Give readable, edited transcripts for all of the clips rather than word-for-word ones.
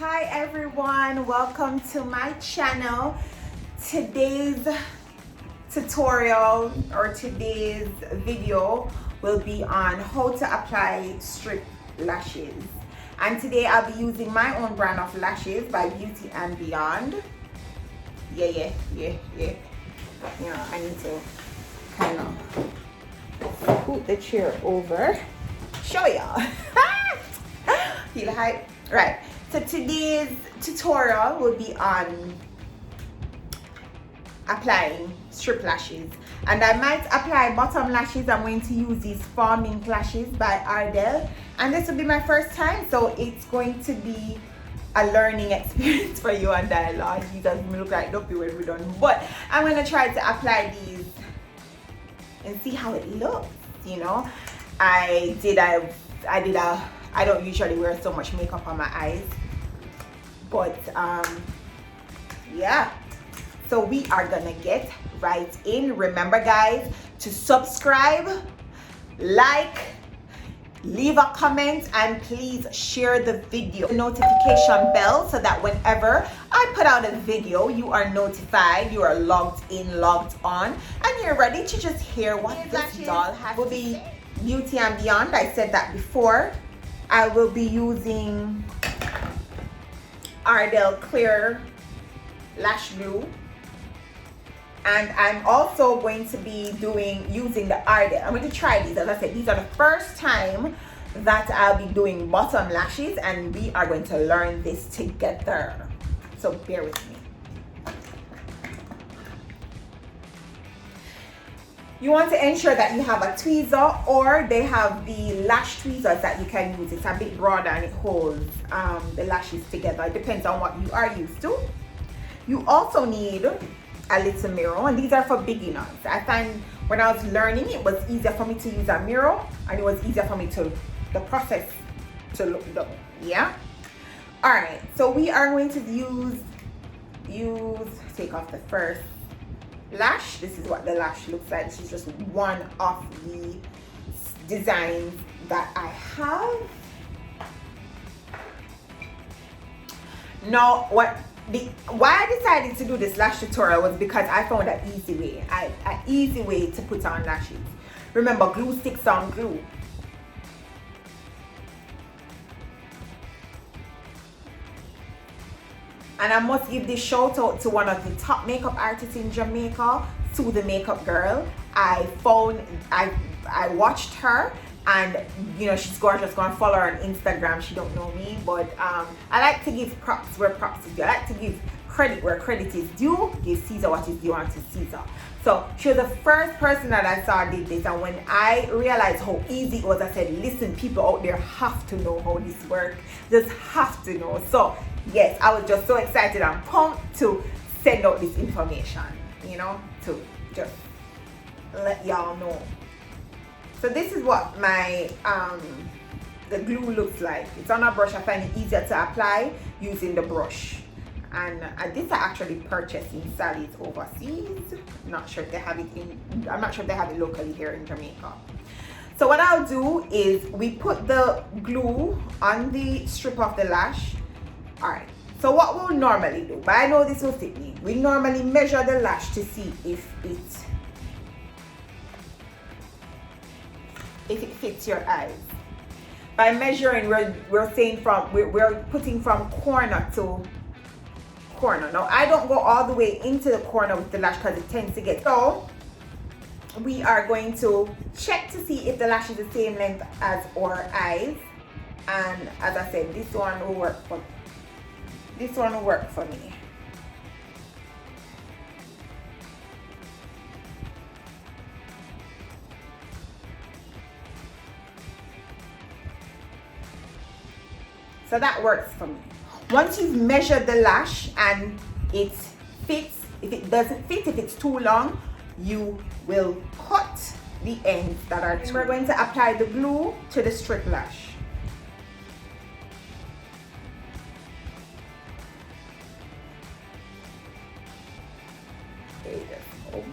Hi everyone, welcome to my channel. Today's tutorial or today's video will be on how to apply strip lashes. And today I'll be using my own brand of lashes by Beauty and Beyond. Yeah. You know, I need to kind of scoot the chair over. Show y'all. Feel hype? Right. So today's tutorial will be on applying strip lashes, and I might apply bottom lashes. I'm going to use these Forming Lashes by Ardell, and this will be my first time, so it's going to be a learning experience for you and I. Lord, you guys may look like dopey when we're done, but I'm going to try to apply these and see how it looks. You know, I don't usually wear so much makeup on my eyes, but yeah, so we are gonna get right in. Remember guys, to subscribe, like, leave a comment, and please share the video, notification bell, so that whenever I put out a video, you are notified, you are logged in, logged on, and you're ready to just hear what this doll has. Will be Beauty and Beyond. I said that before. I will be using Ardell Clear Lash Glue, and I'm also going to be using the Ardell. I'm going to try these. As I said, these are the first time that I'll be doing bottom lashes, and we are going to learn this together, so bear with me. You want to ensure that you have a tweezer, or they have the lash tweezers that you can use. It's a bit broader and it holds the lashes together. It depends on what you are used to. You also need a little mirror, and these are for beginners. I find when I was learning, it was easier for me to use a mirror, and it was easier for me to the process to look done. Yeah. All right. So we are going to take off the first lash. This is what the lash looks like. This is just one of the designs that I have. Now, why I decided to do this lash tutorial was because I found an easy way to put on lashes. Remember, glue sticks on glue. And I must give this shout out to one of the top makeup artists in Jamaica, Sue the Makeup Girl. I watched her, and you know, she's gorgeous. Go and follow her on Instagram. She don't know me, but I like to give props where props is due. I like to give credit where credit is due. Give Caesar what is due unto Caesar. So she was the first person that I saw did this, and when I realized how easy it was, I said, listen, people out there have to know how this works. Just have to know. So yes, I was just so excited and pumped to send out this information, you know, to just let y'all know. So this is what my the glue looks like. It's on a brush. I find it easier to apply using the brush. And this I actually purchased in Sally's overseas. I'm not sure if they have it locally here in Jamaica. So what I'll do is we put the glue on the strip of the lash. Alright, so what we'll normally do, but I know this will fit me, we normally measure the lash to see if it fits your eyes. By measuring, we're saying we're putting from corner to corner. Now I don't go all the way into the corner with the lash because it tends to get, so we are going to check to see if the lash is the same length as our eyes. And as I said, this one will work for me. So that works for me. Once you've measured the lash and it fits, if it doesn't fit, if it's too long, you will cut the ends that are too. We're going to apply the glue to the strip lash.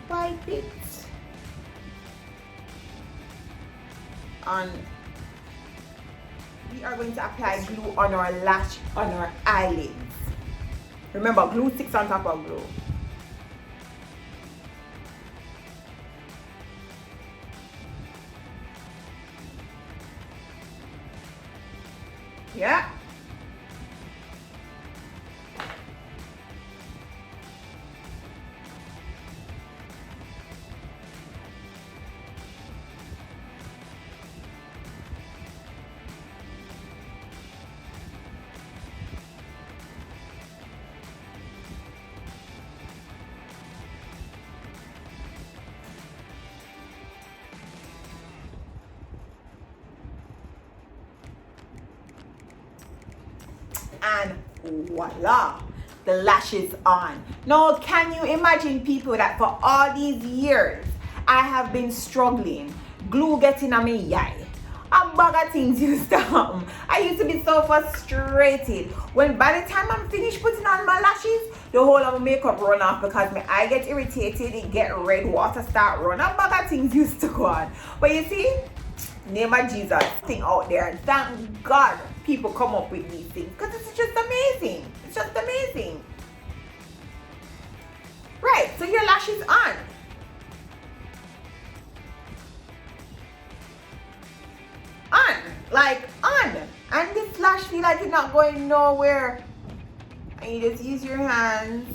Wipe it on the we are going to apply glue on our lash, on our eyelids. Remember, glue sticks on top of glue. Yeah. And voila, the lash is on. Now, can you imagine, people, that for all these years I have been struggling, glue getting on me eye, a bag of things used to happen. I used to be so frustrated when by the time I'm finished putting on my lashes, the whole of my makeup run off because my eye get irritated, it get red, water start run. A bag of things used to go on. But you see, name of Jesus thing out there, and thank God people come up with these things because it's just amazing. It's just amazing. Right, so your lash is on. On, like on. And this lash feel like it's not going nowhere. And you just use your hands.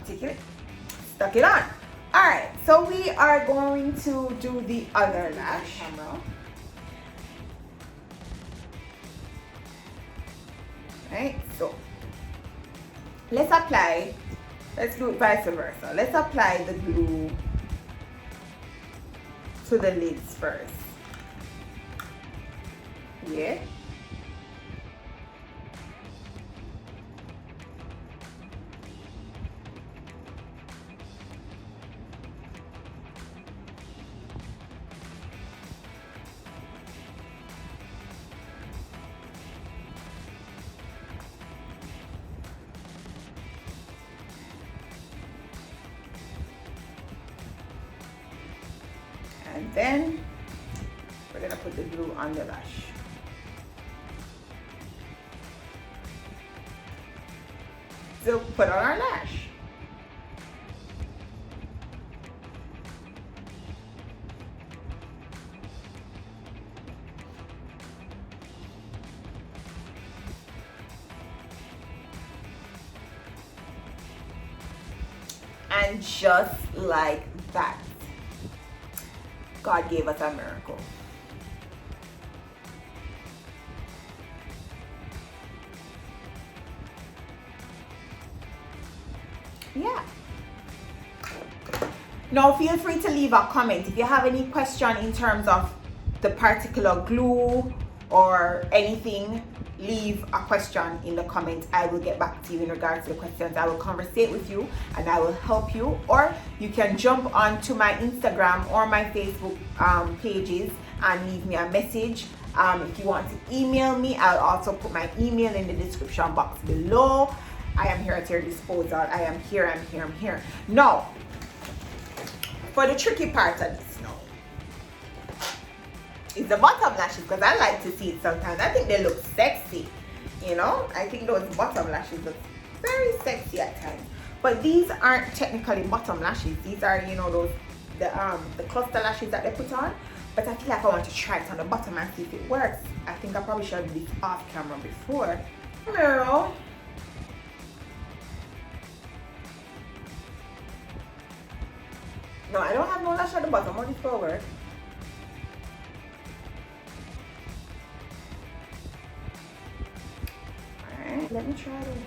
Take it, stuck it on. Alright, so we are going to do the other lash. Camera. Right, so let's do it vice versa. Let's apply the glue to the lids first. Yeah. And then we're gonna put the glue on the lash. So put on our lash. And just like that, God gave us a miracle. Yeah. Now feel free to leave a comment if you have any question in terms of the particular glue or anything. Leave a question in the comments. I will get back to you in regards to the questions. I will conversate with you and I will help you, or you can jump onto my Instagram or my Facebook pages and leave me a message. If you want to email me, I'll also put my email in the description box below. I am here at your disposal. I am here, I'm here, I'm here. Now, for the tricky part of this now, is the bottom lashes, because I like to see it sometimes. I think they look sexy, you know? I think those bottom lashes look very sexy at times. But these aren't technically bottom lashes. These are, you know, those, the cluster lashes that they put on. But I feel like I want to try it on the bottom and see if it works. I think I probably should have done this off camera before. Hello. No, I don't have no lash at the bottom. How this will work? Alright, let me try it.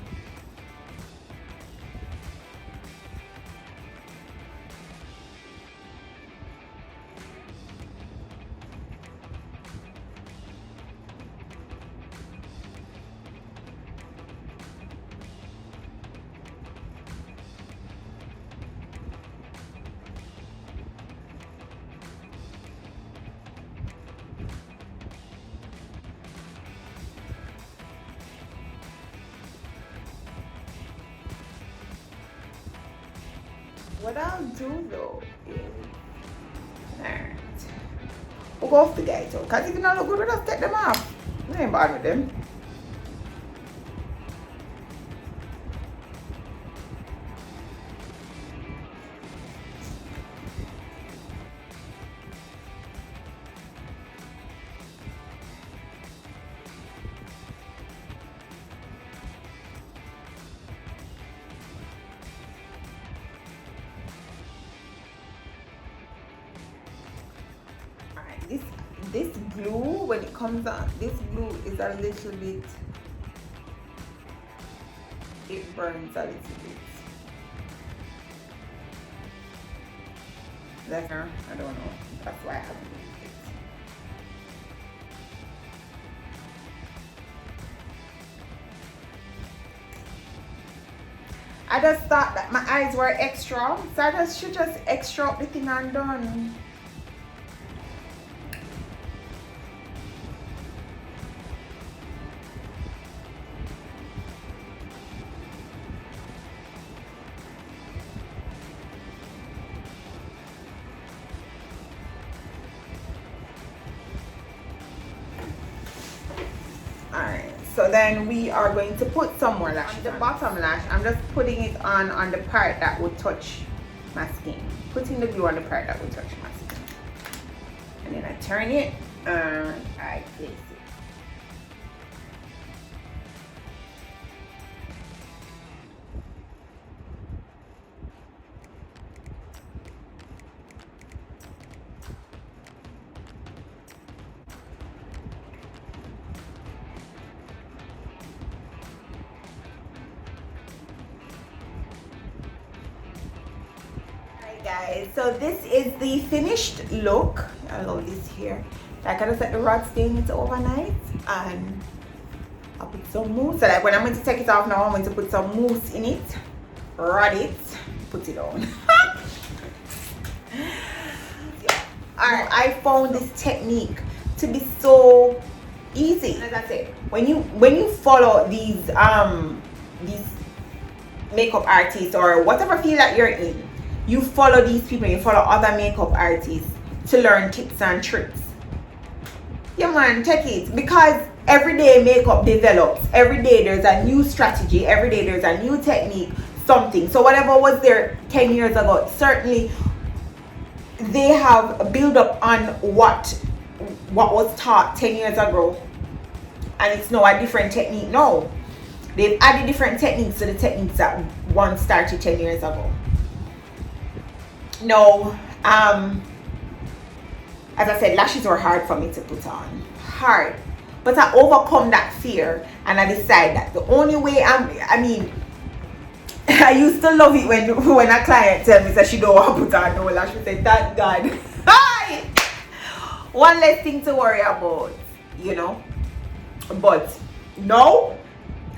What I'll do though is Alright. We'll go off the guys out. Because if you don't look good, we'll just take them off. We ain't bad with them. This glue, when it comes on, this glue is a little bit, it burns a little bit. That's, I don't know, that's why I haven't used it. I just thought that my eyes were extra, so I should just extra up the thing and done. Alright, so then we are going to put some more lash on the bottom lash. I'm just putting it on the part that would touch my skin. Putting the glue on the part that would touch my skin. And then I turn it and I place it. Guys, so this is the finished look. I love this here. Like I just let the rod stain it overnight and I'll put some mousse. So like when I'm going to take it off now, I'm going to put some mousse in it, rod it, put it on. Alright, I found this technique to be so easy. As I said, when you follow these makeup artists or whatever field that you're in, you follow these people, you follow other makeup artists to learn tips and tricks. Yeah man, take it. Because every day makeup develops. Every day there's a new strategy. Every day there's a new technique, something. So whatever was there 10 years ago, certainly they have built up on what was taught 10 years ago. And it's now a different technique now. They've added different techniques to the techniques that once started 10 years ago. No, as I said, lashes were hard for me to put on. Hard. But I overcome that fear and I decide that the only way I used to love it when a client tells me that she don't want to put on no lash. I say, thank God. Hi! One less thing to worry about, you know. But no,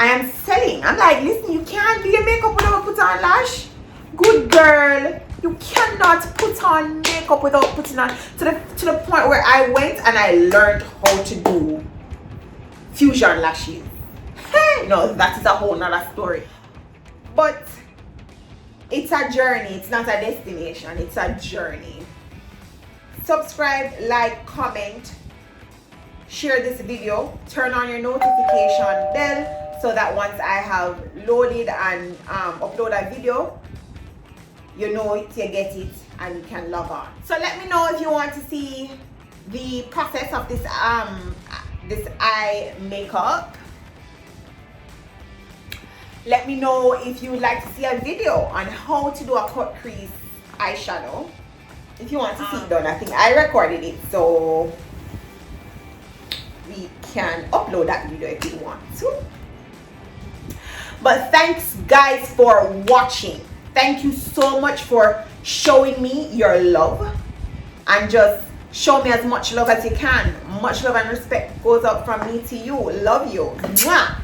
I am selling. I'm like, listen, you can't do your makeup without put on lash. Good girl. You cannot put on makeup without putting on to the point where I went and I learned how to do fusion lashes. No, that is a whole nother story. But it's a journey, it's not a destination, it's a journey. Subscribe, like, comment, share this video, turn on your notification bell so that once I have loaded and upload a video, you know it, you get it, and you can log on. So let me know if you want to see the process of this this eye makeup. Let me know if you would like to see a video on how to do a cut crease eyeshadow. If you want to see it done, I think I recorded it, so we can upload that video if you want to. But thanks guys for watching. Thank you so much for showing me your love and just show me as much love as you can. Much love and respect goes up from me to you. Love you. Mwah.